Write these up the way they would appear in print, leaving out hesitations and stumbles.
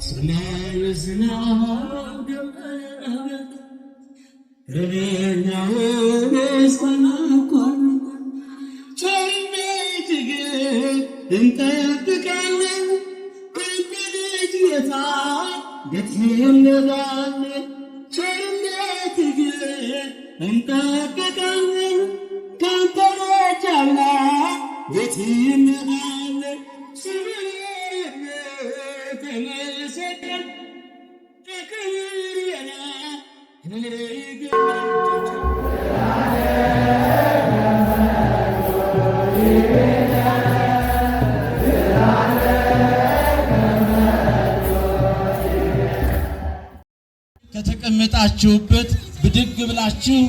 ሰማይ ዝናብ እረኛውን ቸርነትህ እንጠብቃለን ከእንግዲህ ጌታ ቤት እንላለን። ቸርነትህ እንጠብቃለን ከአንተ ረጃና ቤት እንላለን። ተመሰገን ተክብርና ከተቀመጣችሁበት ብድግ ብላችሁ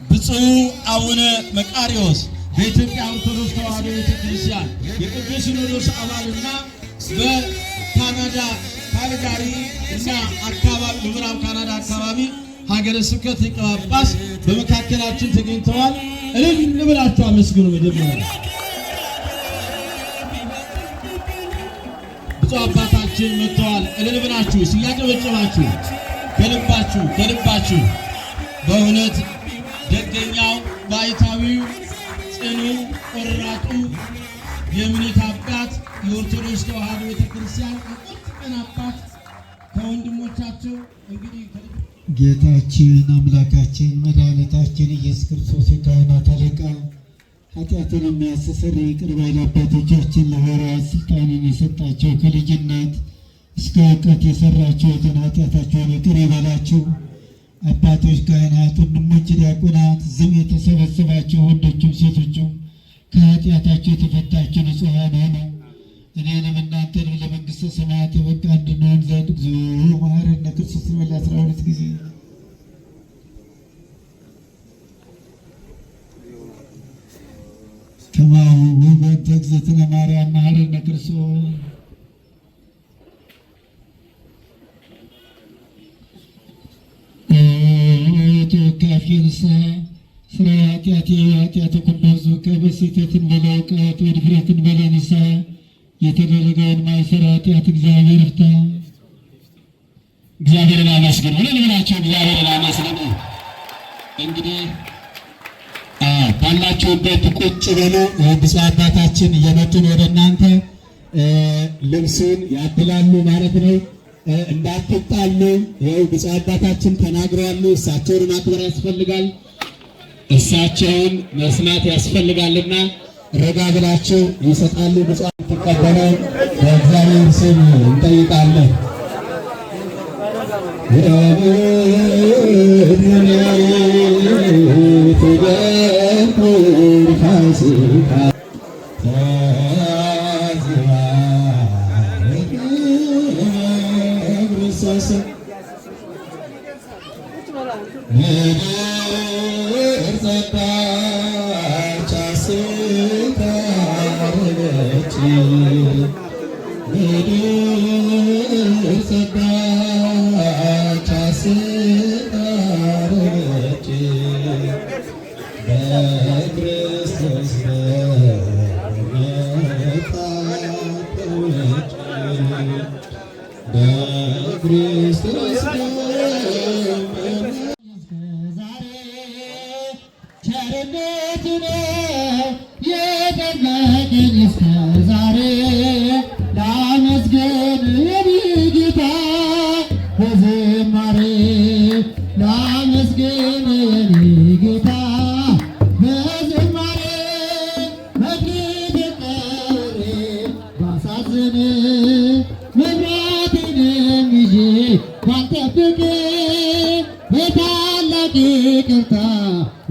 ብፁዕ አቡነ መቃርዮስ በኢትዮጵያ ኦርቶዶክስ ተዋሕዶ ቤተክርስቲያን የቅዱስ ሲኖዶስ አባልና በካናዳ ካልጋሪ እና አካባቢ በምዕራብ ካናዳ አካባቢ ሀገረ ስብከት ሊቀ ጳጳስ በመካከላችን ተገኝተዋል። እልል ብላችሁ አመስግኑ። መጀመሪያ ብፁዕ አባታችን መጥተዋል። እልል ብላችሁ ሲያጨበጭባችሁ ከልባችሁ በእውነት ደገኛው ባይታዊው ጽኑ ቆራጡ የእምነት አባት የኦርቶዶክስ ተዋሕዶ ቤተክርስቲያን ቀን አባት ከወንድሞቻቸው እንግዲህ ጌታችን አምላካችን መድኃኒታችን ኢየሱስ ክርስቶስ የካህናት አለቃ ኃጢአትን የሚያስተሰርይ ይቅር ባይ ለአባቶቻችን ለሐዋርያት ስልጣንን የሰጣቸው ከልጅነት እስከ እውቀት የሰራችሁትን ኃጢአታቸውን ይቅር ይበላችሁ። አባቶች፣ ካህናት፣ ወንድሞች ዲያቆናት፣ ዝም የተሰበሰባችሁ ወንዶችም ሴቶችም ከኃጢአታቸው የተፈታችሁ ንጹሐን ሆኑ። እኔንም እናንተንም ለመንግሥተ ሰማያት የበቃ እንድንሆን ዘንድ እግዚኦ መሐረነ ክርስቶስ በል 12 ጊዜ ከማሁ በእንተ እግዝእትነ ማርያም መሐረነ ክርስቶስ ተወካፌ ንስሐ ስራ ኃጢአቴ ኃጢአተ ኩሉ ሕዝብ በስሕተትን በለ እውቀት ወድፍረትን በለ ንስሐ የተደረገውን ማይሰራ ኃጢአት እግዚአብሔር ይፍታ። እግዚአብሔርን አመስግኑ። ለልብናቸው እግዚአብሔርን አመስግኑ። እንግዲህ ባላችሁበት ቁጭ በሉ። ብፁዕ አባታችን እየመጡን ወደ እናንተ ልብሱን ያድላሉ ማለት ነው። እንዳትጣሉ። ይኸው ብፁዕ አባታችን ተናግረዋል። እሳቸውን ማክበር ያስፈልጋል። እሳቸውን መስማት ያስፈልጋልና ረጋ ብላችሁ ይሰጣሉ። ብፁዕ ተቀበለው በእግዚአብሔር ስም እንጠይቃለን።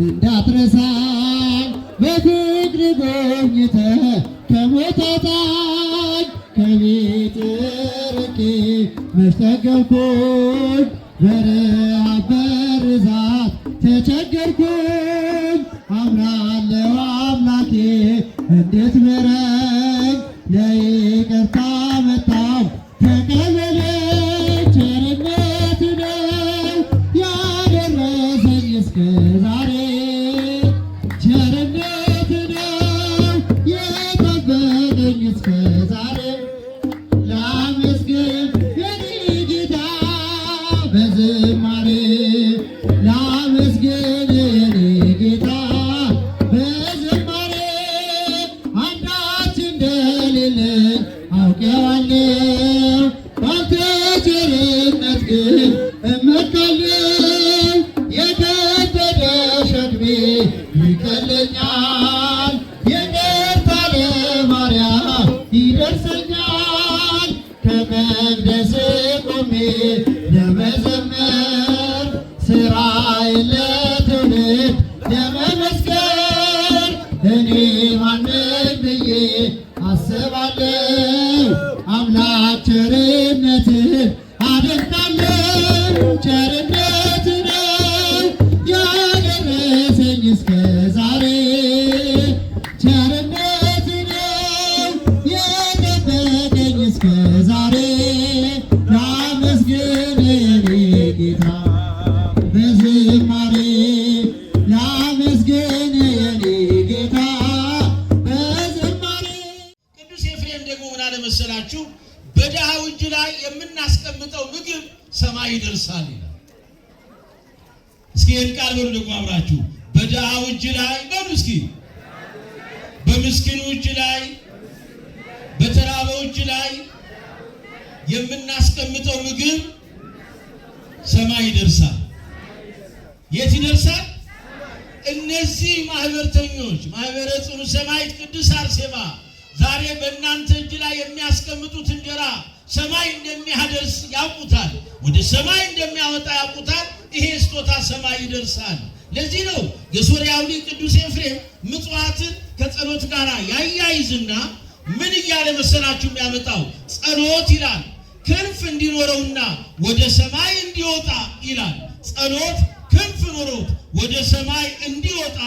እንዳትረሳኝ በፍቅር ጎብኝተህ ከሞታታኝ ከቤት ርቄ መች ጠገብኩኝ በረሃብ በርዛት ተቸገርኩኝ። አምናለሁ አምላኬ እንዴት ምረኝ ለይቅርታ መጣሁ ተቀበለኝ። ቸርነት ነው ያደረሰኝ እስከ ዛሬ ቸርነት ነው የጠበቀኝ እስከ ዛሬ ላመስግን የኔ እንደሌለኝ አውቄዋለሁ። ባንተ ቸርነት ግን እመካለሁ። የከበደ ሸክሜ ይቀለኛል። የይቅርታ ለማርያም ይደርሰኛል። ከመቅደስ ቆሜ ለመዘመር ሥራዬን ለትውልድ ለመመስከር እኔ ማነኝ ብዬ አስባለሁ። አምላክ ቸርነትህን አደንቃለሁ። ቸርነት ነው ያደረሰኝ እስከ ዛሬ። ቸርነት ነው የጠበቀኝ እስከ ዛሬ። ላመስግን የኔ ጌታ በዝማሬ ላመስግን የኔ ጌታ በዝማሬ። ቅዱስ ኤፍሬም ደግሞ ምን አለ መሰላችሁ? በድሃው እጅ ላይ የምናስቀምጠው ምግብ ሰማይ ይደርሳል ይላል። እስኪ ይህን ቃል በሉ ደግሞ አብራችሁ። በድሃው እጅ ላይ በሉ እስኪ፣ በምስኪኑ እጅ ላይ፣ በተራበው እጅ ላይ የምናስቀምጠው ምግብ ሰማይ ይደርሳል። የት ይደርሳል? እነዚህ ማህበርተኞች ማህበረ ጽኑ ሰማዕት ቅድስት አርሴማ ዛሬ በእናንተ እጅ ላይ የሚያስቀምጡት እንጀራ ሰማይ እንደሚያደርስ ያውቁታል። ወደ ሰማይ እንደሚያወጣ ያውቁታል። ይሄ ስጦታ ሰማይ ይደርሳል። ለዚህ ነው የሶርያው ሊቅ ቅዱስ ኤፍሬም ምጽዋትን ከጸሎት ጋር ያያይዝና ምን እያለ መሰላችሁ የሚያመጣው? ጸሎት ይላል ክንፍ እንዲኖረውና ወደ ሰማይ እንዲወጣ ይላል። ጸሎት ክንፍ ኖሮት ወደ ሰማይ እንዲወጣ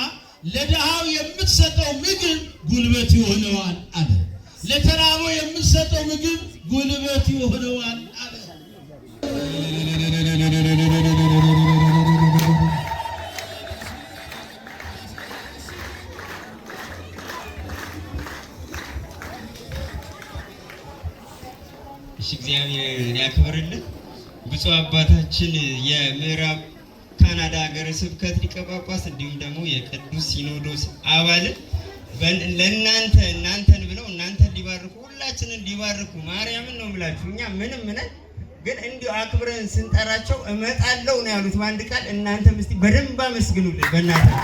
ለድሃው የምትሰጠው ምግብ ጉልበት ይሆነዋል አለ። ለተራበው የምትሰጠው ምግብ ጉልበት ይሆነዋል አለ። እሺ፣ እግዚአብሔር ያክብርልን። ብፁዕ አባታችን የምዕራብ ካናዳ ሀገረ ስብከት ሊቀ ጳጳስ እንዲሁም ደግሞ የቅዱስ ሲኖዶስ አባል ለእናንተ እናንተን ብለው እናንተን ሊባርኩ ሁላችንን ሊባርኩ ማርያምን ነው የምላችሁ። እኛ ምንም ነን፣ ግን እንዲሁ አክብረን ስንጠራቸው እመጣለሁ ነው ያሉት በአንድ ቃል። እናንተም እስቲ በደንብ አመስግኑልን በእናታችሁ።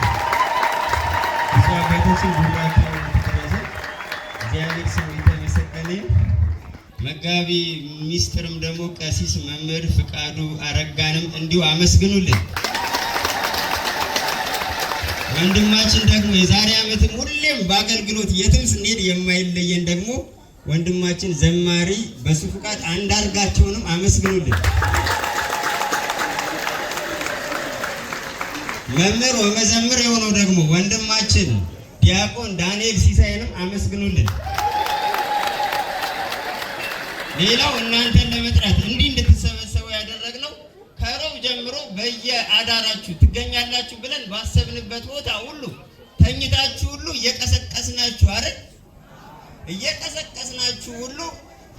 ብፁዕ አባታችን ቡራኬው ተደረሰ። እግዚአብሔር ስሙ የተመሰገነ። መጋቢ ሚኒስትርም ደግሞ ቀሲስ መምህር ፍቃዱ አረጋንም እንዲሁ አመስግኑልን። ወንድማችን ደግሞ የዛሬ ዓመትም ሁሌም በአገልግሎት የትም ስንሄድ የማይለየን ደግሞ ወንድማችን ዘማሪ በሱ ፍቃድ አንዳርጋቸውንም አመስግኑልን። መምህር ወመዘምር የሆነው ደግሞ ወንድማችን ዲያቆን ዳንኤል ሲሳይንም አመስግኑልን። ሌላው እናንተን ለመጥራት እንዲህ እንድትሰበሰቡ ያደረግነው ከሮብ ጀምሮ በየአዳራችሁ ትገኛላችሁ ብለን ባሰብንበት ቦታ ሁሉ ተኝታችሁ ሁሉ እየቀሰቀስናችሁ አይደል? እየቀሰቀስናችሁ ሁሉ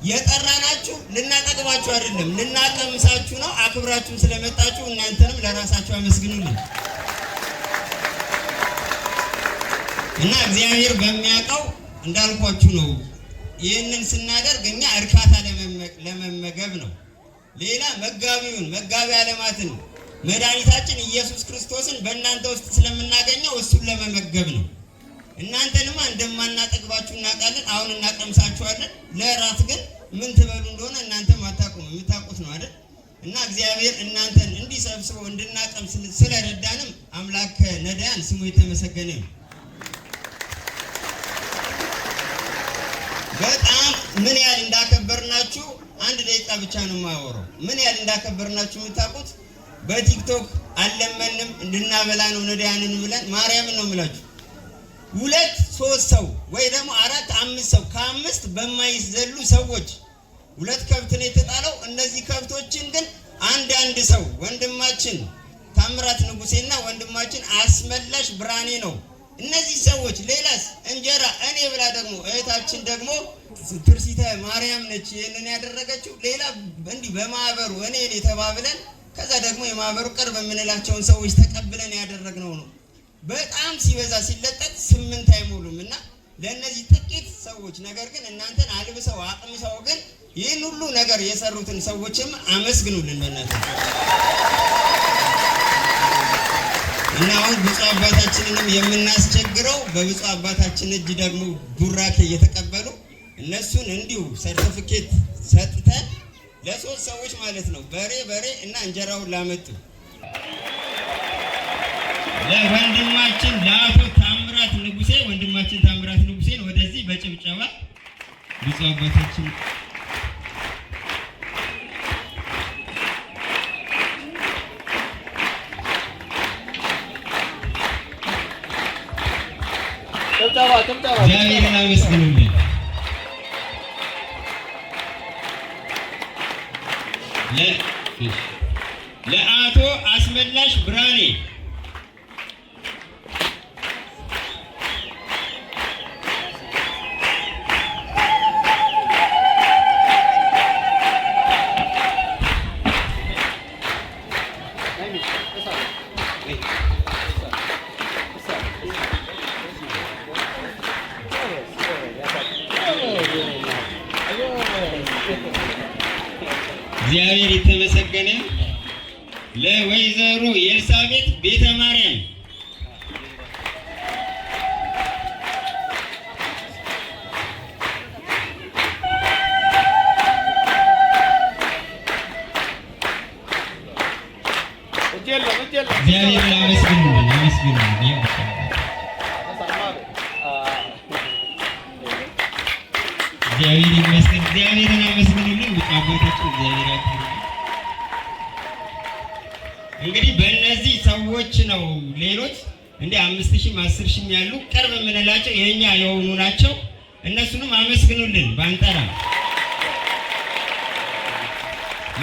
የጠራናችሁ ልናጠግባችሁ አይደለም፣ ልናቀምሳችሁ ነው። አክብራችሁ ስለመጣችሁ እናንተንም ለራሳችሁ አመስግኑልኝ እና እግዚአብሔር በሚያውቀው እንዳልኳችሁ ነው። ይህንን ስናደርግ እኛ እርካታ ለመመገብ ነው። ሌላ መጋቢ ዓለማትን መድኃኒታችን ኢየሱስ ክርስቶስን በእናንተ ውስጥ ስለምናገኘው እሱን ለመመገብ ነው። እናንተንማ እንደማናጠግባችሁ እናውቃለን። አሁን እናቀምሳችኋለን። ለራት ግን ምን ትበሉ እንደሆነ እናንተም አታውቁም፣ የምታውቁት ነው አይደል? እና እግዚአብሔር እናንተን እንዲሰብስበው እንድናቀምስ ስለረዳንም አምላክ ነዳያን ስሙ የተመሰገነ ነው። በጣም ምን ያህል እንዳከበርናችሁ አንድ ደቂቃ ብቻ ነው የማወራው። ምን ያህል እንዳከበርናችሁ የምታውቁት በቲክቶክ አለመንም እንድናበላ ነው ነዳያንን ብለን ማርያምን ነው የምላችሁ። 2-3 ሰው ወይ ደግሞ 4-5 ሰው ከ5 በማይዘሉ ሰዎች 2 ከብት ነው የተጣለው። እነዚህ ከብቶችን ግን አንድ ሰው ወንድማችን ታምራት ንጉሴና ወንድማችን አስመላሽ ብርሃኔ ነው። እነዚህ ሰዎች ሌላስ እንጀራ እኔ ብላ ደግሞ እህታችን ደግሞ ትርሲተ ማርያም ነች ይሄንን ያደረገችው። ሌላ እንዲህ በማህበሩ እኔ ተባብለን ከዛ ደግሞ የማህበሩ ቅርብ የምንላቸውን ሰዎች ተቀብለን ያደረግነው ነው። በጣም ሲበዛ ሲለጠጥ 8 አይሞሉም እና ለእነዚህ ጥቂት ሰዎች ሰዎች ነገር ግን እናንተን አልብሰው አቅምሰው ግን ይህን ሁሉ ነገር የሰሩትን ሰዎችም አመስግኑልን በእናታችሁ። እና አሁን ብፁዕ አባታችንንም የምናስቸግረው በብፁዕ አባታችን እጅ ደግሞ ቡራኬ እየተቀበሉ እነሱን እንዲሁ ሰርቲፊኬት ሰጥተን ለሶስት ሰዎች ማለት ነው በሬ እና እንጀራውን ላመጡ ለወንድማችን ለአቶ ታምራት ንጉሴ ወንድማችን ታምራት ንጉሴን ወደዚህ በጭብጨባ ብፁዕ አባታችን እግዚአብሔርን አመስግኑልን። ለአቶ አስመላሽ ብርሃኔ እግዚአብሔር የተመሰገነ። ለወይዘሮ ኤልሳቤጥ ቤተ ማርያም እግዚአብሔርን አመስግኑልን አመስግኑልን። እግዚአብሔር ይመስገን። እግዚአብሔርን አመስግኑልን። አባታችን እግዚአብሔር ያክብር። እንግዲህ በእነዚህ ሰዎች ነው ሌሎች እንደ 5000 10,000 ያሉ ቅርብ የምንላቸው የኛ የሆኑ ናቸው። እነሱንም አመስግኑልን ባንጠራ።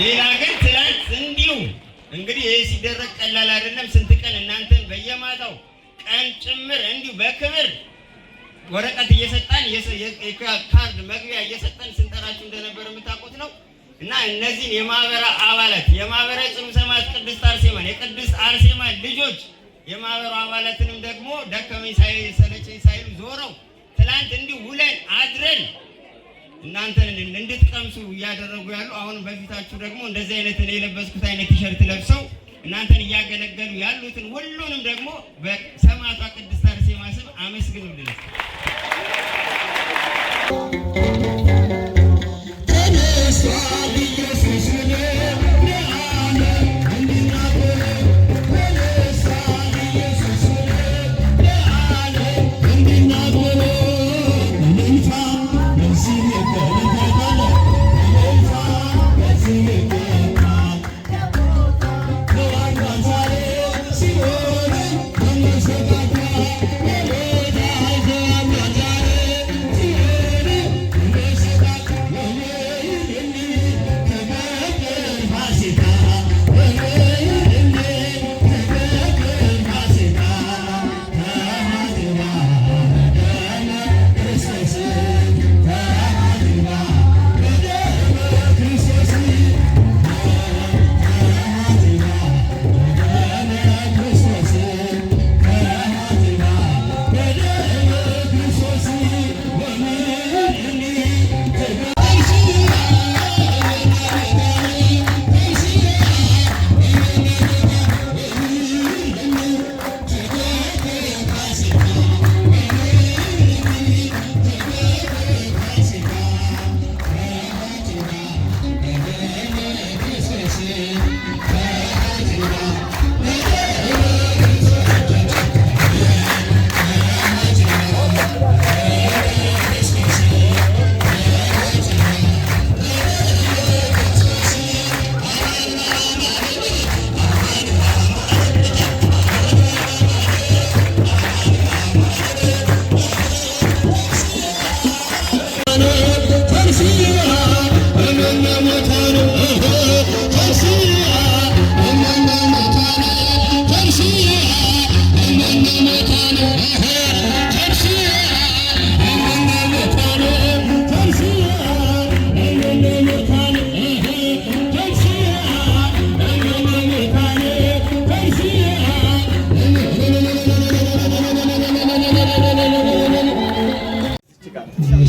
ሌላ ግን ትላንት እንዲሁ እንግዲህ ይሄ ሲደረግ ቀላል አይደለም። ስንት ቀን እናንተን በየማታው ቀን ጭምር እንዲሁ በክብር ወረቀት እየሰጣን የካርድ መግቢያ እየሰጠን ስንጠራችሁ እንደነበር የምታውቁት ነው። እና እነዚህን የማህበረ አባላት የማህበረ ጽኑ ሰማዕት ቅድስት አርሴማ የቅድስት አርሴማ ልጆች የማህበሩ አባላትንም ደግሞ ደከመኝ ሰለቸኝ ሳይሉ ዞረው ትላንት እንዲሁ ውለን አድረን እናንተን እንድትቀምሱ እያደረጉ ያሉ አሁን በፊታችሁ ደግሞ እንደዚህ አይነት የለበስኩት አይነት ቲሸርት ለብሰው እናንተን እያገለገሉ ያሉትን ሁሉንም ደግሞ በሰማዕቷ ቅድስት አርሴማ ስም አመስግኑልን።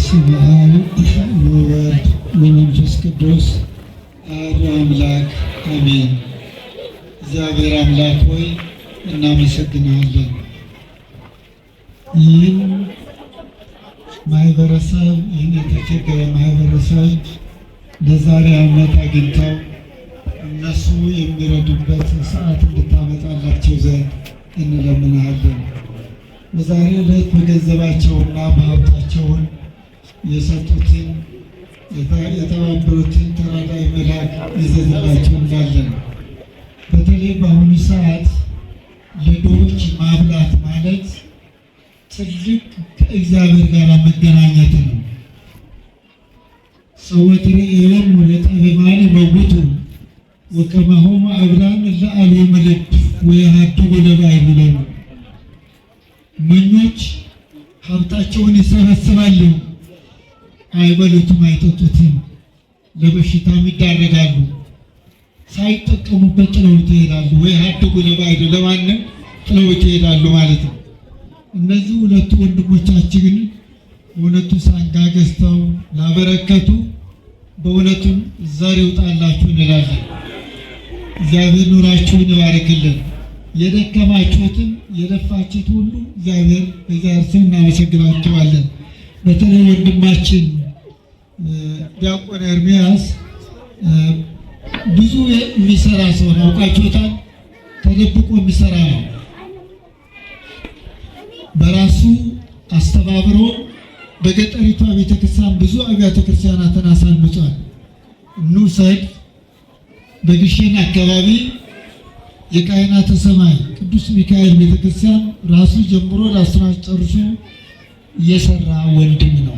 በስመ አብ ወወልድ ወመንፈስ ቅዱስ አሐዱ አምላክ አሜን። እግዚአብሔር አምላክ ሆይ እናመሰግናለን። ይህን ማህበረሰብ ይህን የተቸገረ ማህበረሰብ ለዛሬ ዓመት አግኝተው እነሱ የሚረዱበት ሰዓት እንድታመጣላቸው ዘንድ እንለምናለን። በዛሬ ዕለት በገንዘባቸውና በሀብታቸውን የሰጡትን የተባበሩትን ተራዳኢ መልአክ ይዘዝላቸው እንላለን። በተለይ በአሁኑ ሰዓት ለድሆች ማብላት ማለት ትልቅ ከእግዚአብሔር ጋር መገናኘት ነው። ሰወትር የለም ለጠቢባን መውቱ ወከማሆሙ አብራን ለአልወ ልብ ወየሃድጉ ለባዕድ ብለው እመኞች ሀብታቸውን ይሰበስባሉ፣ አይበሉትም፣ አይጠጡትም፣ ለበሽታም ይዳረጋሉ። ሳይጠቀሙበት ጥለውት ይሄዳሉ። ወየሃድጉ ለባዕድ ለማንም ጥለውት ይሄዳሉ ማለት ነው። እነዚህ ሁለቱ ወንድሞቻችን ግን በእውነቱ ሳንጋ ገዝተው ላበረከቱ በእውነቱ ዘር ይውጣላችሁ እንላለን። እግዚአብሔር ኑራችሁን ይባርክልን። የደከማችሁትን የለፋችሁት ሁሉ እግዚአብሔር በእግዚአብሔር ስም እናመሰግናችኋለን። በተለይ ወንድማችን ዲያቆን ኤርምያስ ብዙ የሚሰራ ሰው ነው። አውቃችሁታል። ተደብቆ የሚሰራ ነው። በራሱ አስተባብሮ በገጠሪቷ ቤተክርስቲያን ብዙ አብያተ ክርስቲያናትን አሳንጿል። እንውሰድ። በግሸን አካባቢ የካህናተ ሰማይ ቅዱስ ሚካኤል ቤተክርስቲያን ራሱ ጀምሮ ራሱን ጨርሶ እየሰራ ወንድም ነው።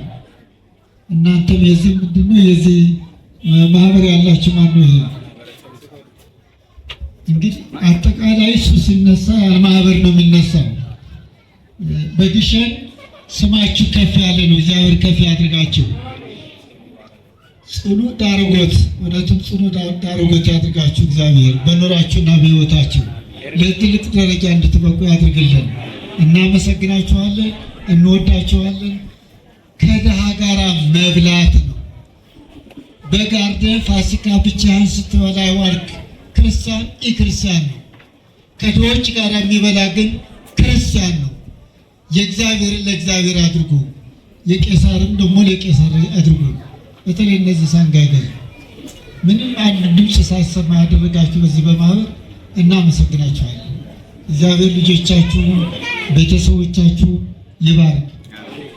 እናንተም የዚህ ምንድነው የዚህ ማህበር ያላችሁ ማን ነው? ይሄ እንግዲህ አጠቃላይ እሱ ሲነሳ ያን ማህበር ነው የሚነሳው። በግሸን ስማችሁ ከፍ ያለ ነው። እግዚአብሔር ከፍ ያድርጋችሁ። ጽኑ ዳርጎት እውነትም ጽኑ ዳርጎት ያድርጋችሁ። እግዚአብሔር በኑራችሁና በሕይወታችሁ ለትልቅ ደረጃ እንድትበቁ ያድርግልን። እናመሰግናችኋለን፣ እንወዳችኋለን። ከድሃ ጋር መብላት ነው። በጋርደ ፋሲካ ብቻህን ስትበላ ዋልክ ክርስቲያን ክርስቲያን ነው። ከድሆች ጋር የሚበላ ግን ክርስቲያን ነው። የእግዚአብሔርን ለእግዚአብሔር አድርጉ፣ የቄሳርን ደግሞ ለቄሳር አድርጉ። በተለይ እነዚህ ሳንጋገር ምንም አንድ ድምፅ ሳይሰማ ያደረጋችሁ በዚህ በማህበር እናመሰግናችኋለን። እግዚአብሔር ልጆቻችሁ ቤተሰቦቻችሁ ይባርክ።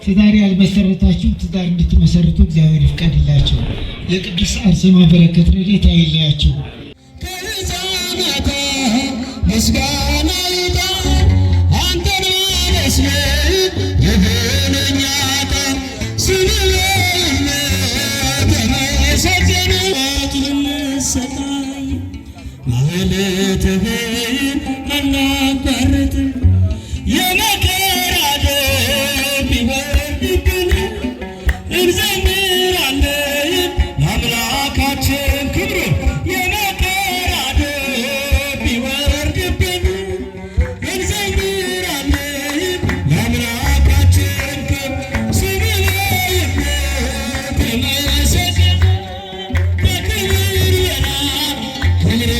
ትዳር ያልመሰረታችሁ ትዳር እንድትመሰርቱ እግዚአብሔር ይፍቀድላቸው። የቅዱስ አርሴማ በረከት ረድኤት አይለያቸው። ምስጋና ማለትህን አናቋርጥ የመከራ ደም ቢወርድብን እንዘምራለን ለአምላካችን ክብር። የመከራ ደም ቢወርድብን እንዘምራለን ለአምላካችን ክብር። ስምህ ተመሰገነ በክብር የናብ ክብር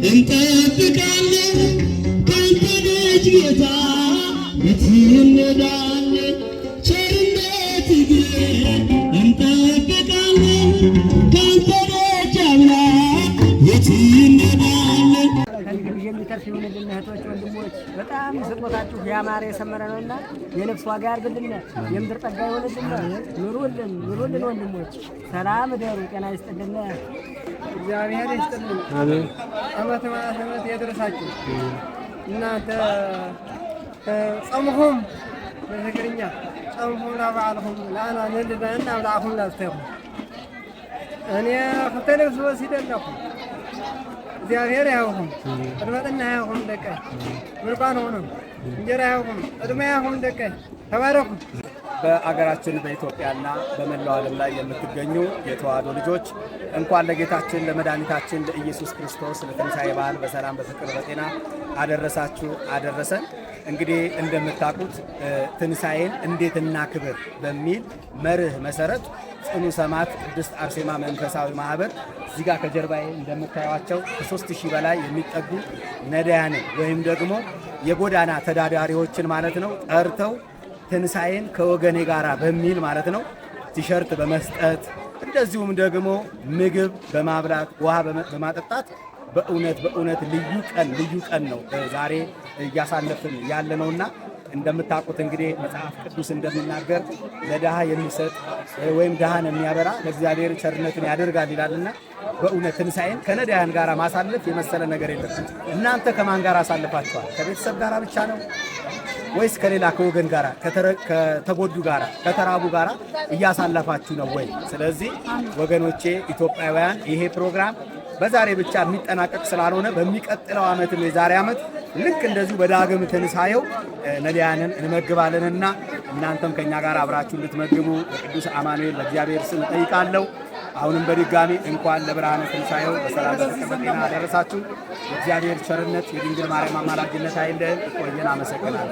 እንጠብቃለን ካንተ ደጅ ጌታ የት እንሄዳለን? ቸርነት ግን እንጠብቃለን ካንተ ደጅ አምላክ የት እንሄዳለን? ከእንግዲህ የሚተርፍ ይሁንልን እህቶች፣ ወንድሞች በጣም ስጦታችሁ ያማረ የሰመረ ነውና የነፍስ ዋጋ ያርግልን፣ የምድር ጸጋ ይሆንልን። ኑሩልን ኑሩልን ወንድሞች፣ ሰላም እደሩ፣ ጤና ይስጥልን። እግዚአብሔር ይስጥልን። አሜን። ዓመተ ምሕረት ያድርሳችሁ። እናንተ ጾምኩም በትግርኛ ጾምኩም ለበዓልኩም ለአና ንልበና ብላኩም ላስተይኹም እኔ ክልተ ልብስ ወሲደ ኣለኹ እግዚአብሔር ያውቁም እድመትና ያውቁም ደቀ ምርቋን ሆነም እንጀራ ያውቁም እድሜ ያውቁም ደቀ ተባረኩ። በአገራችን በኢትዮጵያና በመላው ዓለም ላይ የምትገኙ የተዋሕዶ ልጆች እንኳን ለጌታችን ለመድኃኒታችን ለኢየሱስ ክርስቶስ ለትንሣኤ በዓል በሰላም በፍቅር በጤና አደረሳችሁ አደረሰን። እንግዲህ እንደምታውቁት ትንሣኤን እንዴት እናክብር በሚል መርህ መሰረት ጽኑ ሰማዕት ቅድስት አርሴማ መንፈሳዊ ማህበር እዚህ ጋር ከጀርባዬ እንደምታዩቸው ከ3000 በላይ የሚጠጉ ነዳያንን ወይም ደግሞ የጎዳና ተዳዳሪዎችን ማለት ነው ጠርተው ትንሣኤን ከወገኔ ጋራ በሚል ማለት ነው ቲሸርት በመስጠት እንደዚሁም ደግሞ ምግብ በማብላት ውሃ በማጠጣት በእውነት ልዩ ቀን ነው ዛሬ እያሳለፍን ያለ ነውና እንደምታውቁት እንግዲህ መጽሐፍ ቅዱስ እንደሚናገር ለድሃ የሚሰጥ ወይም ድሃን የሚያበራ ለእግዚአብሔር ቸርነትን ያደርጋል ይላልና በእውነት ትንሣኤን ከነዳያን ጋር ማሳለፍ የመሰለ ነገር የለም። እናንተ ከማን ጋር አሳልፋችኋል? ከቤተሰብ ጋር ብቻ ነው ወይስ ከሌላ ከወገን ጋር ከተጎዱ ጋር ከተራቡ ጋር እያሳለፋችሁ ነው ወይ? ስለዚህ ወገኖቼ ኢትዮጵያውያን ይሄ ፕሮግራም በዛሬ ብቻ የሚጠናቀቅ ስላልሆነ በሚቀጥለው ዓመትም የዛሬ ዓመት ልክ እንደዚሁ በዳግም ትንሣኤው ነዳያንን እንመግባለንና እናንተም ከኛ ጋር አብራችሁ እንድትመግቡ በቅዱስ አማኑኤል በእግዚአብሔር ስም ጠይቃለሁ። አሁንም በድጋሚ እንኳን ለብርሃነ ትንሣኤው በሰላም በጤና አደረሳችሁ። የእግዚአብሔር ቸርነት የድንግል ማርያም አማላጅነት አይለየን። ቆየን። አመሰግናለሁ።